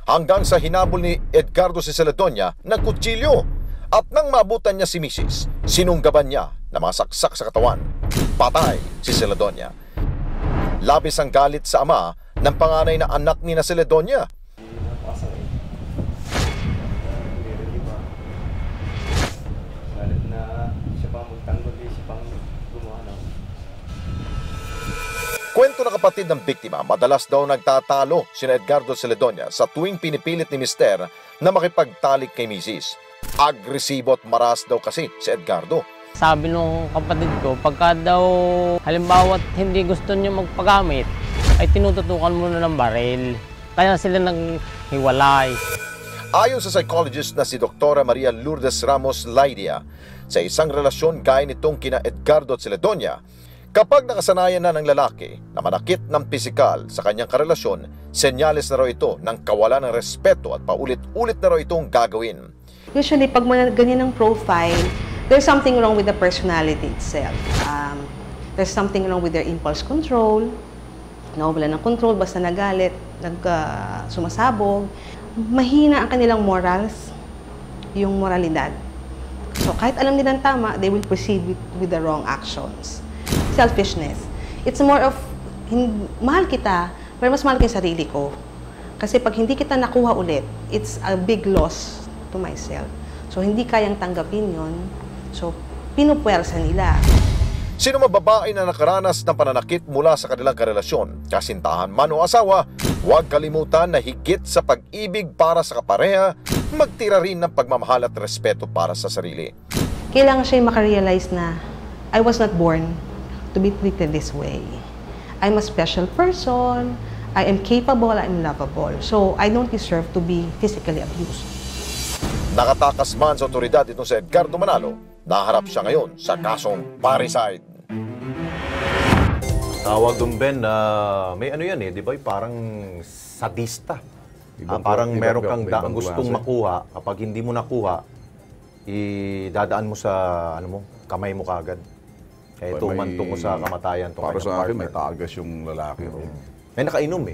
Hanggang sa hinabol ni Edgardo si Celedonia ng kutsilyo. At nang maabutan niya si Mrs., sinunggaban niya na mga saksak sa katawan. Patay si Celedonia. Labis ang galit sa ama ng panganay na anak ni na Celedonia. Kwento ng kapatid ng biktima, madalas daw nagtatalo sina Edgardo Celedonia sa tuwing pinipilit ni Mister na makipagtalik kay Mrs. Agresibo at maras daw kasi si Edgardo. Sabi nung kapatid ko, pagka daw halimbawa hindi gusto niyo magpagamit, ay tinututukan muna ng baril. Kaya sila naghiwalay. Ayon sa psychologist na si Dr. Maria Lourdes Ramos Laidia, sa isang relasyon gaya nitong kina Edgardo at Celedonia, kapag nakasanayan na ng lalaki na manakit ng pisikal sa kanyang karelasyon, senyales na raw ito ng kawalan ng respeto at paulit-ulit na raw itong gagawin. Usually, pag ganyan ang profile, there's something wrong with the personality itself. There's something wrong with their impulse control. Nawawala ng control, basta nagalit, sumasabog. mahina ang kanilang morals, yung moralidad. So kahit alam nilang tama, they will proceed with the wrong actions. Selfishness. It's more of, mahal kita, pero mas mahal ko yung sarili ko. Kasi pag hindi kita nakuha ulit, it's a big loss to myself. So hindi kayang tanggapin yon. So pinupwersa nila. Sino mababae na nakaranas ng pananakit mula sa kanilang karelasyon, kasintahan man o asawa, huwag kalimutan na higit sa pag-ibig para sa kapareha, magtira rin ng pagmamahal at respeto para sa sarili. Kailangan siya makarealize na I was not born to be treated this way. I'm a special person, I am capable, I am lovable. So I don't deserve to be physically abused. Nakatakas man sa otoridad itong si Edgardo Manalo, naharap siya ngayon sa kasong parricide. Tawag doon, Ben, na may ano yan di ba? Parang sadista. Parang meron kang gustong makuha. Kapag hindi mo nakuha, idadaan mo sa kamay mo kagad. Kaya tumantong mo sa kamatayan. Para sa akin, may tagas yung lalaki. May nakainom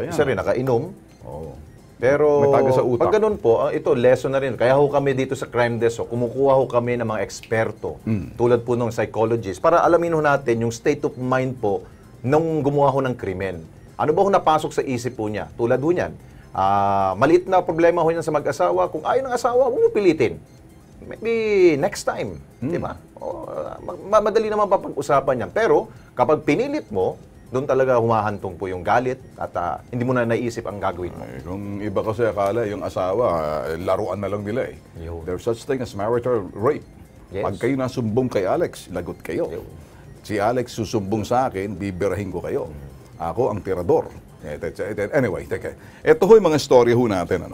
Isa rin, nakainom. Oo. Pero may tagas sa utak. pag ganun po, ito, lesson na rin. Kaya kami dito sa Crime Desk, kumukuha kami ng mga eksperto, tulad po ng psychologist, para alamin natin yung state of mind po nung gumawa ng krimen. Ano ba napasok sa isip po niya? Tulad po niyan, maliit na problema niyan sa mag-asawa. Kung ayaw ng asawa, huwag mo pilitin. Maybe next time, di ba? Madali naman papag-usapan yan. Pero kapag pinilit mo, doon talaga humahantong po yung galit at hindi mo na naisip ang gagawin mo. Kung iba kasi akala, yung asawa, laruan na lang nila There's such thing as marital rape. Yes. Pag kayo nasumbong kay Alex, lagot kayo. Si Alex susumbong sa akin, bibirahin ko kayo. Ako ang tirador. Anyway, teka. Ito ho yung mga story ho natin.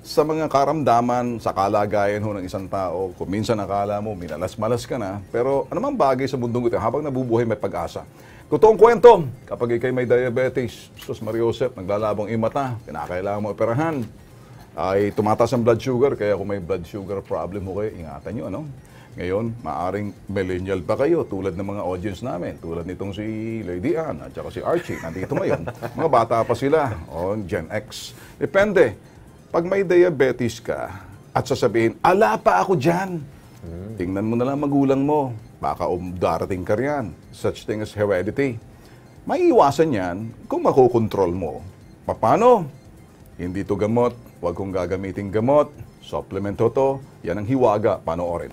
Sa mga karamdaman, sa kalagayan ho ng isang tao, kung minsan akala mo, minalas-malas ka na, pero anumang bagay sa mundong ito, habang nabubuhay may pag-asa. Totoong kwento, kapag ikay may diabetes, Sus Mariosep, naglalabong imata, kinakailangan mo operahan, ay tumataas ang blood sugar, kaya kung may blood sugar problem mo kayo, ingatan nyo, Ngayon, maaring millennial pa kayo, tulad ng mga audience namin, tulad nitong si Lady Ann at saka si Archie, nandito ngayon. Mga bata pa sila, Gen X. Depende. Pag may diabetes ka at sasabihin, ala pa ako dyan, tingnan mo na lang magulang mo, baka darating ka riyan. Such thing as heredity. May iwasan yan kung makokontrol mo. Paano? Hindi to gamot, huwag kong gagamitin gamot, supplement to, yan ang hiwaga, panoorin.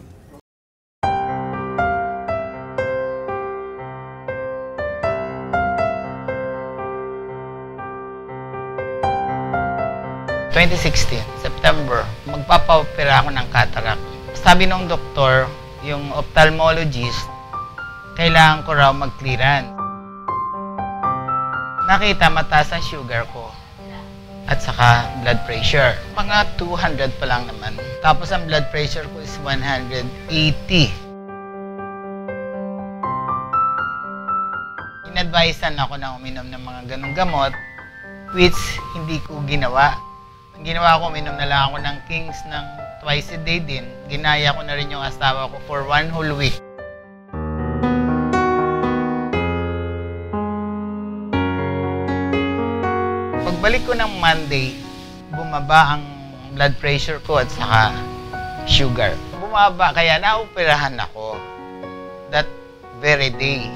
September, magpapa-opera ako ng cataract. Sabi ng doktor, yung ophthalmologist, kailangan ko raw mag-clearance. Nakita mataas ang sugar ko at saka blood pressure. Mga 200 pa lang naman. Tapos ang blood pressure ko is 180. In-advisean ako na uminom ng mga ganong gamot, which hindi ko ginawa. Ang ginawa ko, uminom na lang ako ng Kings ng twice a day din. Ginaya ko na rin yung asawa ko for 1 whole week. Pagbalik ko ng Monday, bumaba ang blood pressure ko at saka sugar. Bumaba, kaya naoperahan ako that very day.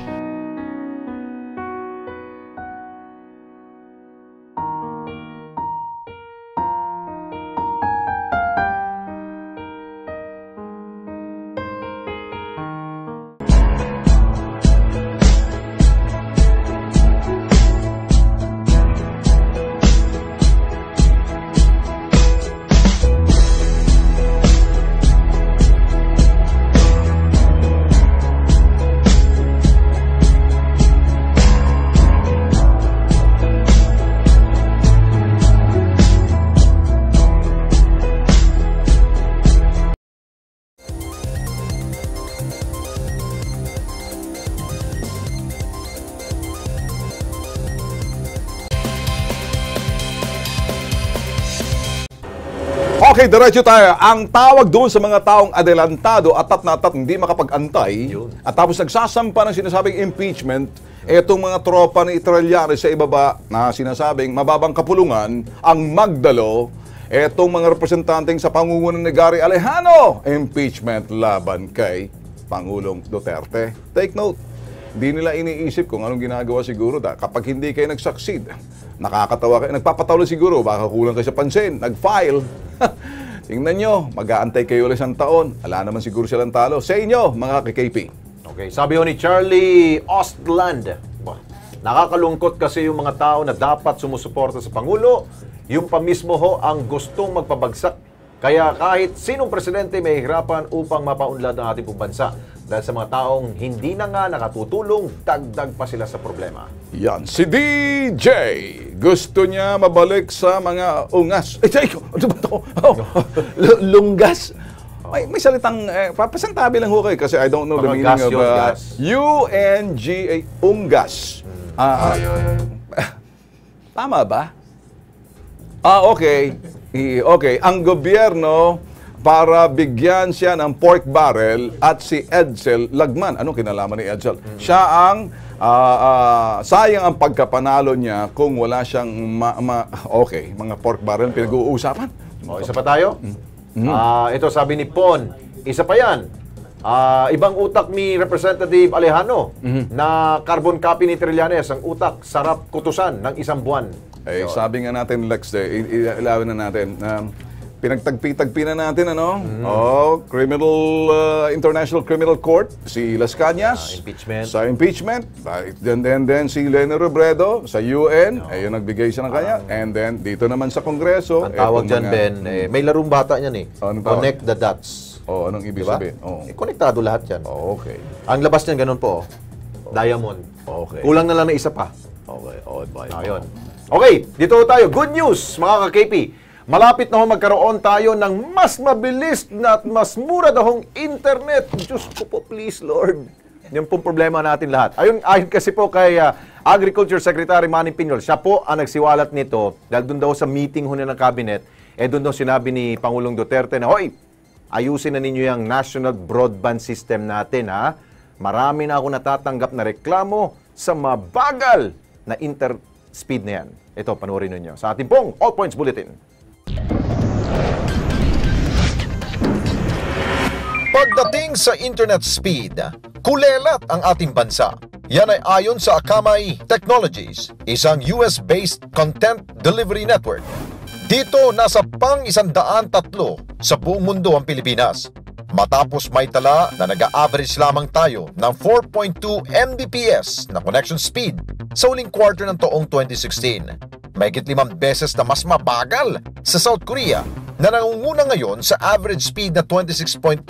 Okay, diretso tayo. Ang tawag doon sa mga taong adelantado at hindi makapag-antay at tapos nagsasampa ng sinasabing impeachment, etong mga tropa ni Trillanes sa ibaba na sinasabing mababang kapulungan ang magdalo, etong mga representanteng sa pangungunan ni Gary Alejano, impeachment laban kay Pangulong Duterte. Take note, hindi nila iniisip kung anong ginagawa siguro. Kapag hindi kayo nag-succeed, nakakatawa kayo, nagpapatawlo siguro, baka kulang kayo sa pansin, nag-file. Tingnan nyo, mag-aantay kayo ulit isang taon. Ala naman siguro silang talo. Sa inyo, mga KKP. Okay, sabi ho ni Charlie Ostland, nakakalungkot kasi yung mga tao na dapat sumusuporta sa Pangulo, yung pa mismo ho ang gustong magpabagsak. Kaya kahit sinong presidente may hirapan upang mapaunlad ang ating pong bansa. Dahil sa mga taong hindi na nga nakatutulong, dagdag pa sila sa problema. Yan, si DJ. Gusto niya mabalik sa mga ungas. Ano ba ito? Lunggas. May salitang, papasantabi lang ho kayo kasi I don't know the meaning of U-N-G-A, ungas. Tama ba? Okay. Okay, ang gobyerno para bigyan siya ng pork barrel at si Edsel Lagman. Anong kinalaman ni Edsel? Siya ang sayang ang pagkapanalo niya kung wala siyang okay, mga pork barrel pinag-uusapan. Isa pa tayo? Ito sabi ni Pon, isa pa yan. Ibang utak ni Representative Alejano na carbon copy ni Trillanes. Ang utak, sarap kutusan ng isang buwan. Sabi nga natin, Lex, ilawin na natin. Pinagtagpi-tagpi na natin, International Criminal Court, si Las Cañas, sa impeachment, then si Leni Robredo, sa UN, ayun, nagbigay siya ng kanya, and then dito naman sa Kongreso. Ang tawag dyan, Ben, may larong bata niyan Connect the dots. Anong ibig sabihin? Konektado lahat yan. Okay. Ang labas niyan, ganun po, Diamond. Okay. Kulang na lang na isa pa. Okay. Ayun. Okay, dito tayo. Good news, mga ka-KP. Malapit na ho magkaroon tayo ng mas mabilis na at mas mura na hong internet. Diyos ko po, please, Lord. Yan pong problema natin lahat. Ayon kasi po kay Agriculture Secretary Manny Piñol, siya po ang nagsiwalat nito dahil doon daw sa meeting ho ng cabinet, doon daw sinabi ni Pangulong Duterte na, hoy, ayusin na ninyo yung national broadband system natin, ha? Marami na ako natatanggap na reklamo sa mabagal na speed na yan. Ito, panoorin ninyo sa ating pong All Points Bulletin. Pagdating sa internet speed, kulelat ang ating bansa. Yan ay ayon sa Akamai Technologies, isang US-based content delivery network. Dito, nasa pang-103 sa buong mundo ang Pilipinas. Matapos may tala na nag-a-average lamang tayo ng 4.2 Mbps na connection speed sa huling quarter ng taong 2016. Mahigit 5 beses na mas mabagal sa South Korea na nangunguna ngayon sa average speed na 26.3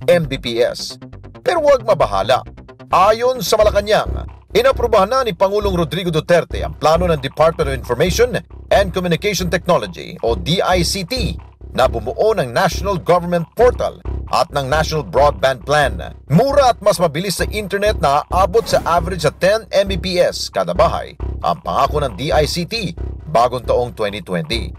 Mbps. Pero huwag mabahala. Ayon sa Malacanang, inaprubahan na ni Pangulong Rodrigo Duterte ang plano ng Department of Information and Communication Technology o DICT na bumuo ng National Government Portal at ng National Broadband Plan. Mura at mas mabilis sa internet na aabot sa average sa 10 Mbps kada bahay ang pangako ng DICT bagong taong 2020.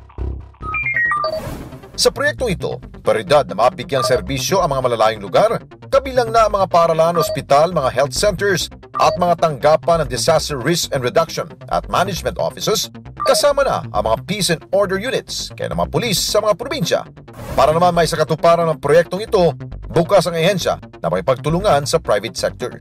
Sa proyektong ito, prioridad na mabigyang serbisyo ang mga malalayong lugar, kabilang na ang mga paaralan, ospital, mga health centers at mga tanggapan ng disaster risk and reduction at management offices, kasama na ang mga peace and order units kaya ng mga pulis sa mga probinsya. Para naman may sakatuparan ng proyektong ito, bukas ang ahensya na makipagtulungan sa private sector.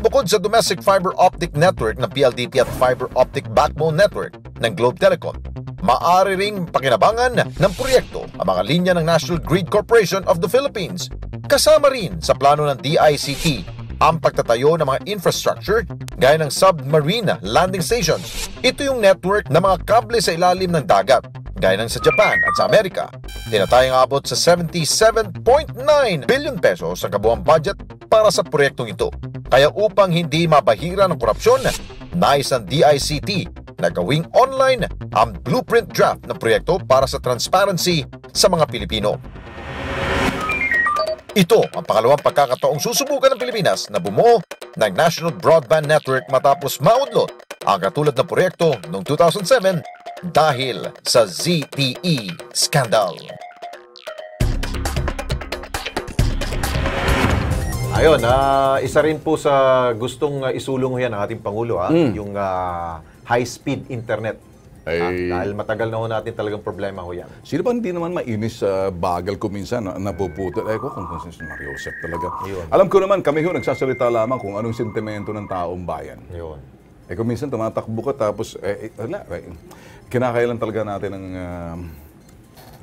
Bukod sa domestic fiber optic network ng PLDT at fiber optic backbone network ng Globe Telecom, maaari ring pakinabangan ng proyekto ang mga linya ng National Grid Corporation of the Philippines. Kasama rin sa plano ng DICT ang pagtatayo ng mga infrastructure gaya ng submarine landing stations. Ito yung network ng mga kable sa ilalim ng dagat, gaya ng sa Japan at sa Amerika. Tinatayang abot sa 77.9 billion pesos ang kabuuang budget para sa proyektong ito. Kaya upang hindi mabahira ng korupsyon, nais ng DICT na gawing online ang blueprint draft ng proyekto para sa transparency sa mga Pilipino. Ito ang pangalawang pagkakataong susubukan ng Pilipinas na bumuo ng National Broadband Network matapos maudlot ang katulad na proyekto noong 2007 dahil sa ZTE scandal. Ayun, isa rin po sa gustong isulong ho yan ng ating Pangulo, yung high-speed internet. Dahil matagal na ho natin talagang problema ho yan. Sino ba hindi naman mainis sa bagal ko minsan na napuputol? Ko kung si Mario Joseph talaga. Yun. Alam ko naman, kami ho nagsasalita lamang kung anong sentimento ng taong bayan. Yun. Kung minsan tumatakbo ka tapos, kinakailan talaga natin ng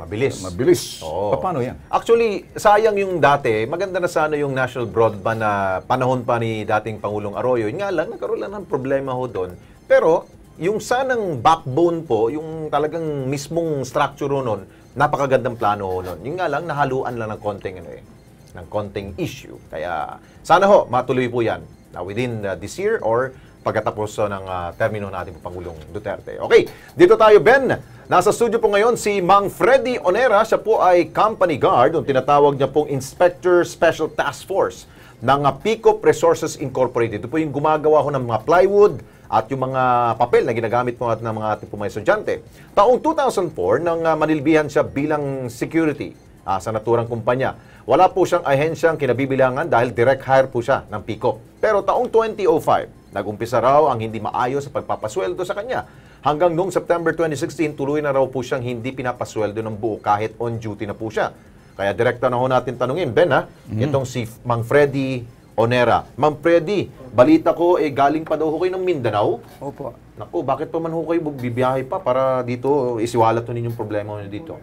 mabilis. Oo. Paano yan? Actually, sayang yung dati. Maganda na sana yung national broadband na panahon pa ni dating Pangulong Arroyo. Yun nga lang, nagkaroon lang ng problema ho doon. Pero, yung sanang backbone po, yung talagang mismong structure nun, napakagandang plano ho nun. Yung nga lang, nahaluan lang ng konting issue. Kaya, sana ho, matuloy po yan within this year or pagkatapos ng termino natin po Pangulong Duterte. Okay, dito tayo, Ben. Nasa studio po ngayon si Mang Freddy Onera. Siya po ay company guard, yung tinatawag niya pong Inspector Special Task Force ng Picop Resources Incorporated. Ito po yung gumagawa ho ng mga plywood at yung mga papel na ginagamit po ng mga ating mga estudyante. Taong 2004, nang manilbihan siya bilang security sa naturang kumpanya. Wala po siyang ahensyang kinabibilangan dahil direct hire po siya ng Picop. Pero taong 2005, nag-umpisa raw ang hindi maayos sa pagpapasweldo sa kanya. Hanggang noong September 2016, tuloy na raw po siyang hindi pinapasweldo ng buo kahit on duty na po siya. Kaya direkta na ho natin tanungin, Ben, itong si Mang Freddy Onera. Mang Freddy, balita ko, galing pa daw ho kayo ng Mindanao? Opo. Naku, bakit pa man ho kayo bibiyahe pa para dito isiwalat ho ninyong problema nyo dito?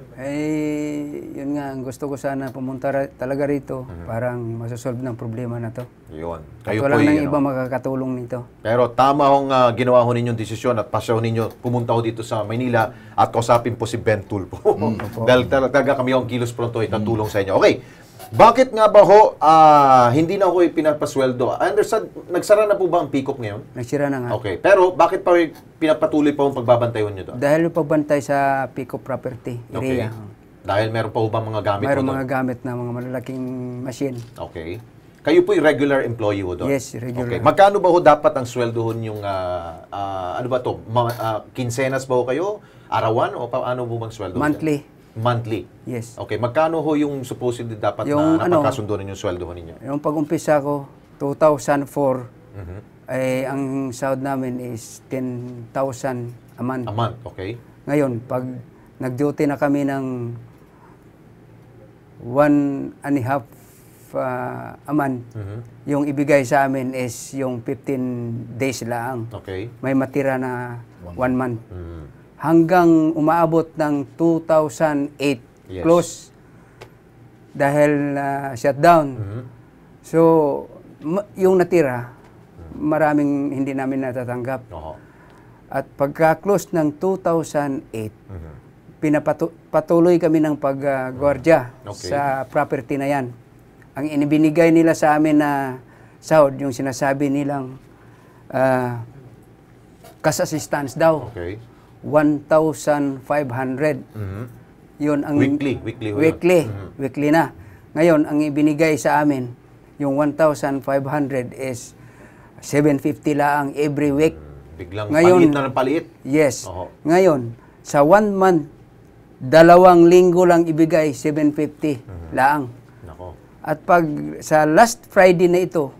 Yun nga, gusto ko sana pumunta talaga rito, parang masosolve ng problema na to. Yun. At walang nang iba makakatulong nito. Pero tama hong ginawa ho ninyong desisyon at pasya ho ninyo pumunta ho dito sa Maynila at kausapin po si Ben Tulpo. Dahil talaga kami ang Kilos Pronto ay tatulong sa inyo. Okay. Bakit nga ba ho hindi na ho pinapasweldo? I understand, nagsara na po ba ang Picop ngayon? Nagsara na nga. Okay. Pero bakit pa pinapatuloy pa ang pagbabantay nyo doon? Dahil yung pagbantay sa Picop property area. Okay. Dahil meron pa ho ba mga gamit mayroon ho doon? mga gamit na mga malalaking machine. Okay. Kayo po yung regular employee ho doon? Yes, regular. Okay. Magkano ba ho dapat ang sweldo ho yung ano ba to? Kinsenas ba ho kayo? Arawan? O paano po bang sweldo? Monthly. Monthly? Yes. Okay. Magkano ho yung supposedly dapat yung, na napagkasundo ninyo yung sweldo ho ninyo? Yung pag-umpisa ko, 2004, ang sahod namin is 10,000 a month. A month, okay. Ngayon, pag nag-duty na kami ng 1.5 a month, yung ibigay sa amin is yung 15 days lang. Okay. May matira na 1 month. Hanggang umaabot ng 2008, Yes. close dahil shutdown. So, yung natira, maraming hindi namin natatanggap. At pagka-close ng 2008, patuloy kami ng pag-gwardiya sa property na yan. Ang inibinigay nila sa amin na sahod, yung sinasabi nilang cash assistance daw. Okay. 1,500. Yun ang weekly na. Ngayon, ang ibinigay sa amin, yung 1,500 is 750 lang every week. Biglang palit na ng palit? Yes. Ngayon, sa 1 month, 2 linggo lang ibigay, 750 lang. At pag sa last Friday na ito,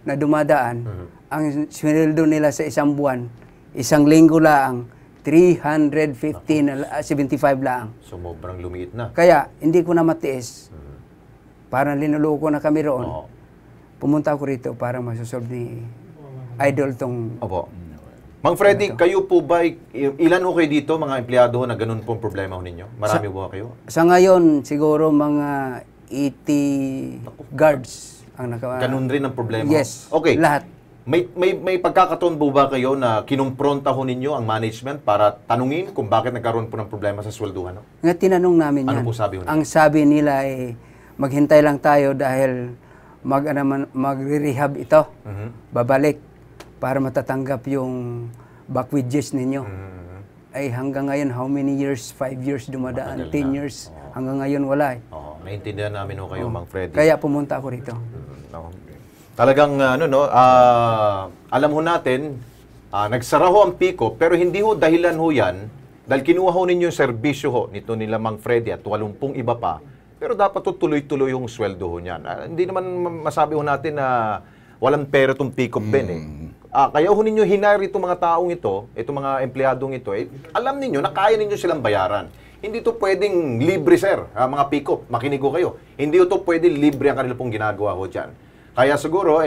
na dumadaan, ang sweldo nila sa isang buwan, 1 linggo lang, 350 na 75 lang. So, sobrang lumiit na. Kaya, hindi ko na matiis. Parang linuloko na kami roon. Pumunta ako rito para masosolve ni Idol tong... Opo. Mang Freddy, kayo po ba, ilan ho kayo dito, mga empleyado na ganun pong problema ho ninyo? Marami ba kayo? Sa ngayon, siguro mga 80 guards ang naka... Ganun rin ang problema? Yes, okay. Lahat. May pagkakataon po ba kayo na kinumpronta ho ninyo ang management para tanungin kung bakit nagkaroon po ng problema sa swelduhan? No? Nga tinanong namin ano yan. Po sabi ho ang sabi nila ay maghintay lang tayo dahil magre-rehab ito. Babalik para matatanggap yung back wages ninyo. Ay hanggang ngayon, how many years? 5 years dumadaan, 10 years. Hanggang ngayon wala eh. Naintindihan namin ho kayo, Mang Freddy. Kaya pumunta ako rito. Talagang alam ho natin, nagsara ho ang Picop, pero hindi ho dahilan ho yan, dahil kinuha ho ninyo yung serbisyo ho nito nila Mang Freddy at 80 iba pa, Pero dapat tuloy-tuloy yung sweldo ho niyan. Hindi naman masabi ho natin na walang pera itong pick-up Ben eh. Kaya ho ninyo hinire itong mga taong ito, itong mga empleyadong ito, alam ninyo na kaya ninyo silang bayaran. Hindi to pwedeng libre, sir, mga pick-up. Makinig ko kayo. Hindi to pwedeng libre ang kanila pong ginagawa ho dyan. Kaya siguro,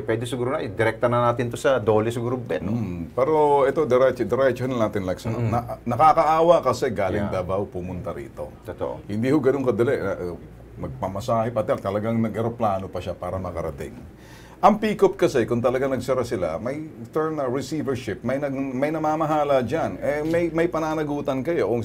pwede siguro na, direkta na natin to sa Dole siguro, Ben. No? Pero ito, diretso na natin, Lex. Nakakaawa kasi galing Davao pumunta rito. Totoo. Hindi ho ganun kadali. Magpamasahe pa talagang nag-aeroplano pa siya para makarating. Ang pick-up kasi, kung talagang nagsara sila, may term na receivership, may namamahala dyan. May pananagutan kayo. Kung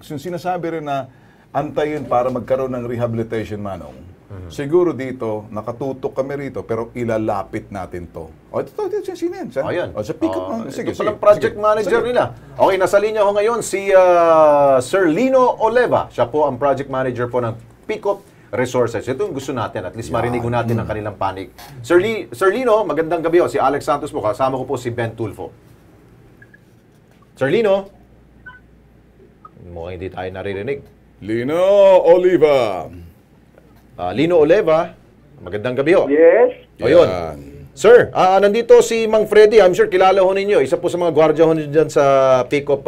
sinasabi rin na antayin para magkaroon ng rehabilitation manong, siguro dito, nakatutok kami rito, pero ilalapit natin to. Ito, sino yan? Ayan. Sa pick-up. Sige, ito palang project manager nila. Okay, nasa linya ho ngayon si Sir Lino Oleva. Siya po ang project manager po ng pick-up resources. Ito yung gusto natin. At least marinig ko natin ang kanilang panig. Sir Lino, magandang gabi. Si Alex Santos po. Kasama ko po si Ben Tulfo. Sir Lino? Mukhang hindi tayo naririnig. Lino Oliva. Lino Oleva, magandang gabi ho. Yes. Ayun. Sir, nandito si Mang Freddy. I'm sure kilala ho ninyo. Isa po sa mga gwardiya ho ninyo dyan sa Pick-up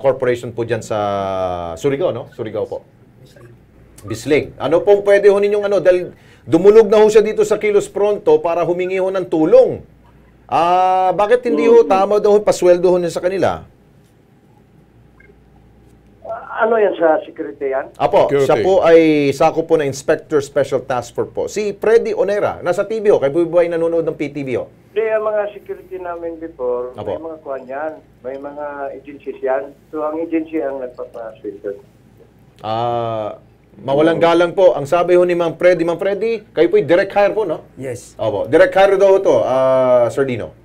Corporation po dyan sa Surigao, no? Surigao po. Bisling. Ano pong pwede ho ninyong dahil dumulog na ho siya dito sa Kilos Pronto para humingi ho ng tulong. Bakit hindi ho tama daw pasweldo ho niya sa kanila? Ano yan sa security yan? Apo, siya po ay sako po na Inspector Special Task Force po. Si Freddy Onera, nasa TV ho, kay Buboy nanonood ng PTV ho. Hindi, ang mga security namin before, may mga kuhan yan, may mga agencies yan. So, ang agency ang nagpapasweldo. Mawalang galang po. Ang sabi ho ni Ma'am Freddy, kayo po'y direct hire po, no? Yes. Opo. Direct hire daw to, Sir Dino.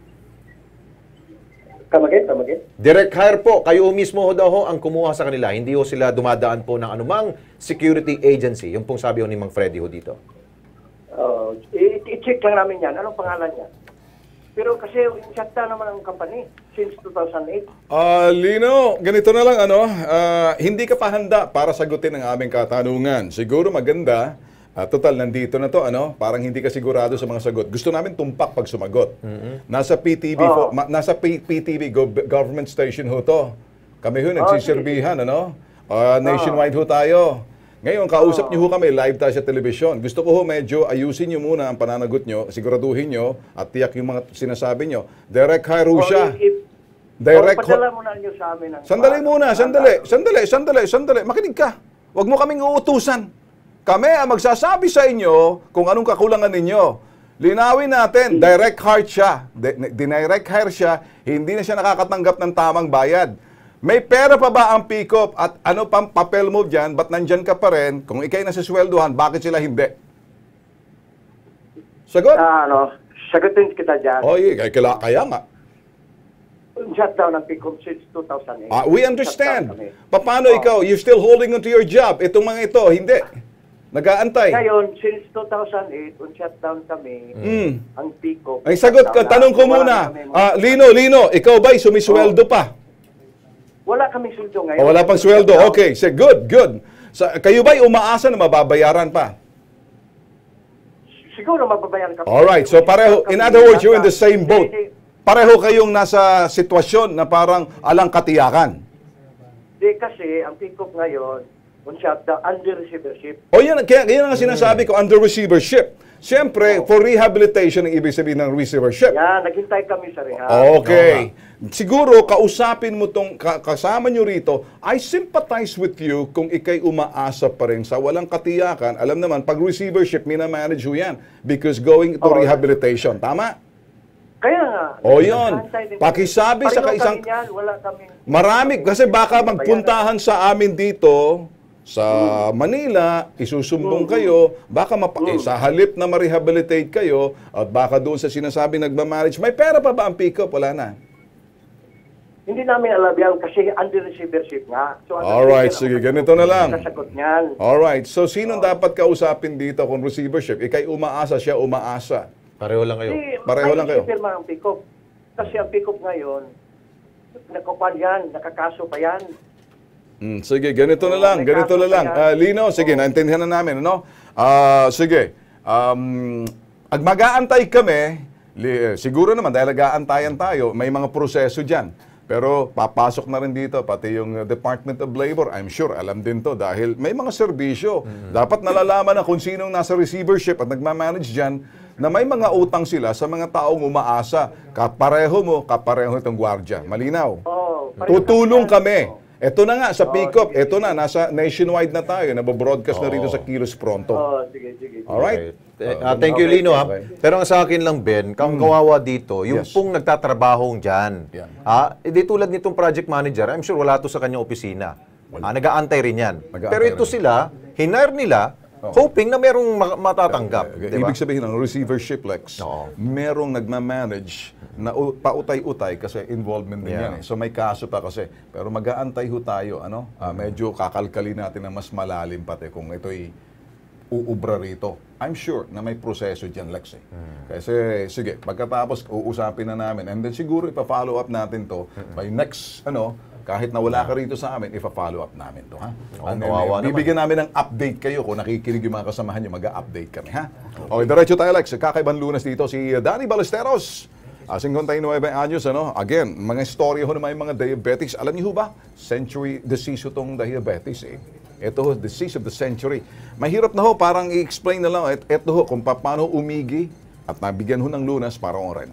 Kamagin? Direct hire po. Kayo mismo ho daw ho ang kumuha sa kanila. Hindi ho sila dumadaan po ng anumang security agency. Yung pong sabi ho ni Ma'am Freddy ho dito. I-check lang namin yan. Anong pangalan niya? Pero kasi insakta naman ang company since 2008. Lino, ganito na lang hindi ka pa handa para sagutin ang aming katanungan. Siguro maganda, total nandito na to, parang hindi ka sigurado sa mga sagot. Gusto namin tumpak pag sumagot. Nasa PTV, nasa PTV government station ho to. Kami ho nagsiserbihan, nationwide ho tayo. Ngayon, kausap niyo ho kami, live tayo sa telebisyon. Gusto ko ho medyo ayusin niyo muna ang pananagot niyo, siguraduhin niyo, at tiyak yung mga sinasabi niyo. Direct hire ho siya. Padala muna niyo sa amin. Sandali. Makinig ka. Huwag mo kaming uutusan. Kami ang magsasabi sa inyo kung anong kakulangan ninyo. Linawin natin, direct hire siya. Direct hire siya, hindi na siya nakakatanggap ng tamang bayad. May pera pa ba ang pick-up at ano pang papel mo dyan? Ba't nandyan ka pa rin? Kung ikay nasasweldohan, bakit sila hindi? Sagot? Sagutin kita dyan. Kaya nga. Shutdown ng pick-up since 2008. We understand. Paano ikaw? You're still holding on to your job. Itong mga ito, hindi. Nag-aantay. Ngayon, since 2008, shutdown kami, ang pick-up. Ay, sagot ka. Tanong ko muna. Lino, ikaw ba'y sumisweldo pa? Wala kaming sweldo ngayon. Wala pang sweldo. Okay. Good. Kayo ba'y umaasa na mababayaran pa? Siguro mababayaran kami. Alright. So pareho, in other words, you're in the same boat. Pareho kayong nasa sitwasyon na parang alang katiyakan. Di kasi, ang pick-up ngayon, shutdown, under receivership. Kaya nga sinasabi ko, under receivership. Siyempre, for rehabilitation, ang ibig sabihin ng receivership. Yan, naghintay kami sa rehab. Okay. Siguro, kausapin mo tong kasama nyo rito, I sympathize with you kung ikay umaasa pa rin sa walang katiyakan. Alam naman, pag receivership, minamanage ho yan because going to rehabilitation. Tama? Kaya nga. Yun. Pakisabi sa kaisang... Marami, kasi baka magpuntahan sa amin dito, sa Manila, isusumbong kayo, baka sa halip na ma-rehabilitate kayo, at baka doon sa sinasabi nagmamanage, may pera pa ba ang pick-up? Wala na. Hindi namin alam yan kasi under receivership nga. So, alright, sige, ganito na lang. Kasagot niyan. Alright, so sino dapat kausapin dito kung receivership? Ikay umaasa, siya umaasa. Pareho lang kayo. Pareho lang kayo. May ang pick-up. Kasi ang pick-up ngayon, nakupan yan, nakakaso pa yan. Sige, ganito na lang. Lino, sige, naintindihan na namin, ano? Sige, mag-aantay kami, siguro naman, dahil nag-aantayan tayo, may mga proseso dyan. Pero papasok na rin dito, pati yung Department of Labor, I'm sure, alam din to dahil may mga serbisyo. Dapat nalalaman na kung sinong nasa receivership at nagmamanage dyan, na may mga utang sila sa mga taong umaasa. Kapareho mo, kapareho itong gwardiya. Malinaw? Tutulong kami. Ito na nga sa pick-up. Ito na, nasa nationwide na tayo. Nabobroadcast na rito sa Kilos Pronto. Sige. Alright? Thank you, Lino. Pero ang sa akin lang, Ben, kawawa dito, yung pong nagtatrabahong dyan. Di tulad nitong project manager, I'm sure wala to sa kanyang opisina. Nag-aantay rin yan. Pero ito sila, hinire nila, hoping na merong matatanggap. Ibig sabihin ng receivership, Lex, merong nagmamanage na pautay-utay kasi involvement din yan. So may kaso pa kasi. Pero mag-aantay ho tayo. Medyo kakalkali natin na mas malalim pati kung ito'y uubra rito. I'm sure na may proseso dyan, Lex. Kasi, sige, pagkatapos uusapin na namin and then siguro ipa-follow up natin to by next, kahit na wala ka rito sa amin, ipa-follow up namin to, ha? Bibigyan namin ng update kayo kung nakikinig yung mga kasamahan nyo, mag-update kami, ha? Okay, diretso tayo, Lex. Kakaibang Lunas dito, si Danny Ballesteros. 59 anyos, Again, mga istorya ho naman yung mga diabetics. Alam niyo ho ba? Century disease itong diabetes, Ito ho, disease of the century. Mahirap na ho, parang i-explain na lang. Ito ho, kung paano umigi at nabigyan ho ng lunas para rin.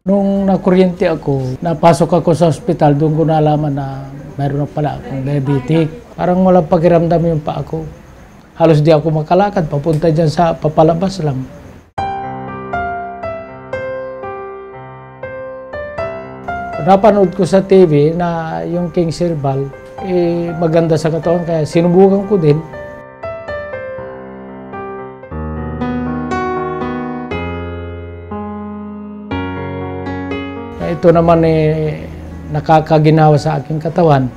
Nung nakuryente ako, napasok ako sa ospital, doon ko nalaman na mayroon na pala akong diabetic. Parang walang pakiramdam yung pa ako. Halos di ako makalakad, papunta dyan sa papalabas lang. Napanood ko sa TV na yung King Herbal, maganda sa katawan, kaya sinubukan ko din. Ito naman nakakaginawa sa aking katawan.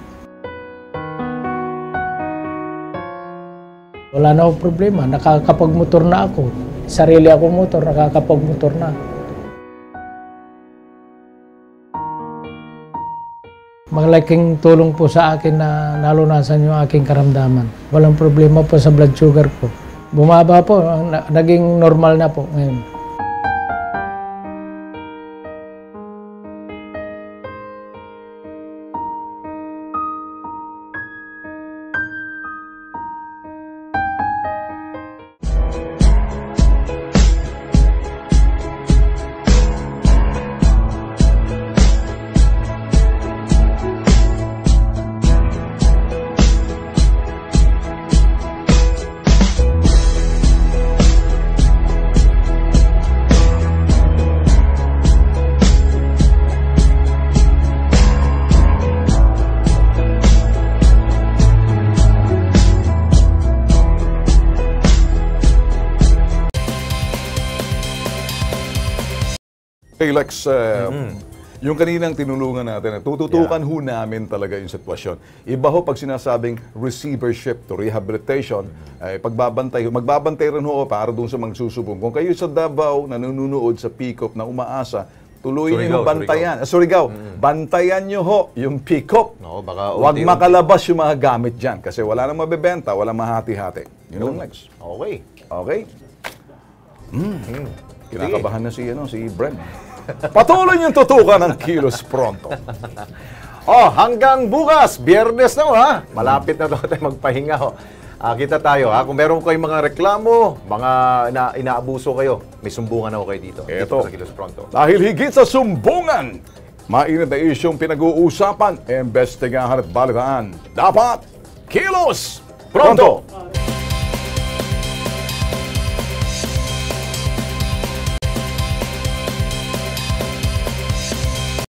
Wala na akong problema, nakakapagmotor na ako. Sarili akong motor, nakakapagmotor na. Malaking tulong po sa akin na nalunasan yung aking karamdaman. Walang problema po sa blood sugar ko. Bumaba po, naging normal na po ngayon. Hey Lex, yung kaninang tinulungan natin, tututukan ho namin talaga yung sitwasyon. Iba ho pag sinasabing receivership to rehabilitation, magbabantay rin ho para doon sa mga susubong. Kung kayo sa Davao nanunood sa pick-up na umaasa, tuloy niyo bantayan. Surigao, bantayan nyo ho yung pick-up. Huwag makalabas yung mga gamit dyan kasi wala nang mabebenta, wala mahati-hati. Yun lang, Lex. Okay? Kinakabahan na si Brem. Patuloy niyong tutukan ng Kilos Pronto. Hanggang bukas, Biyernes na malapit na tayo magpahinga. Kita tayo kung meron kayong mga reklamo, mga inaabuso kayo, may sumbungan ako kayo dito sa Kilos Pronto. Dahil higit sa sumbungan, mainit na isyong pinag-uusapan, investigahan at balitaan. Dapat, Kilos Pronto!